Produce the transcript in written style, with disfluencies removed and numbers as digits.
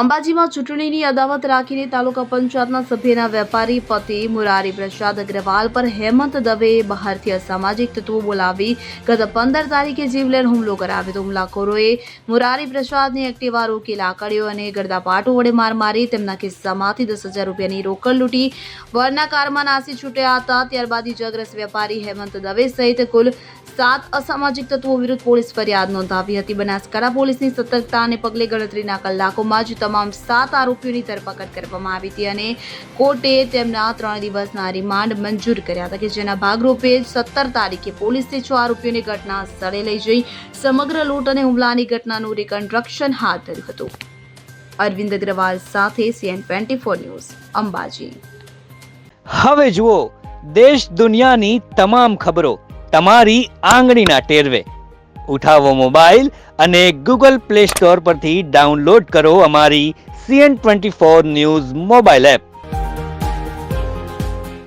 અંબાજીમાં ચૂંટણીની અદાવત રાખીને તાલુકા પંચાયતના સભ્યના વેપારી પતિ મુરારી પ્રસાદ અગ્રવાલ પર હેમંત દવેએ બહારથી અસામાજિક તત્વો બોલાવી ગત 15 તારીખે જીવલેણ હુમલો કરાવ્યો હતો। હુમલાખોરોએ મુરારી પ્રસાદની એક્ટિવા રોકી લાકડીઓ અને ગરદાપાટો વડે માર મારી તેમના ખિસ્સામાંથી 10,000 રૂપિયાની રોકડ લૂંટી વરના કારમાં નાસી છૂટ્યા હતા। ત્યારબાદ ઇજાગ્રસ્ત વેપારી હેમંત દવે સહિત કુલ 7 અસામાજિક તત્વો વિરુદ્ધ પોલીસ ફરિયાદ નોંધાવી હતી। બનાસકાંઠા પોલીસની સતર્કતાને પગલે ગણતરીના કલાકોમાં જ તમામ 7 આરોપીઓની ધરપકડ કરવામાં આવી હતી અને કોર્ટે તેમના 3 દિવસના રિમાન્ડ મંજૂર કર્યા હતા, કે જેના ભાગરૂપે 17 તારીખે પોલીસે 6 આરોપીઓને ઘટના સ્થળે લઈ જઈ સમગ્ર લૂંટ અને હુમલાની ઘટનાનું રિકન્સ્ટ્રક્શન હાથ ધર્યું હતું। અરવિંદ અગ્રવાલ સાથે CN24 ન્યૂઝ અંબાજી। હવે જુઓ દેશ દુનિયાની તમામ ખબરો તમારી આંગળીના ટેરવે। ઉઠાવો મોબાઈલ અને ગૂગલ પ્લે સ્ટોર પરથી ડાઉનલોડ કરો અમારી CN24 ન્યૂઝ મોબાઈલ એપ।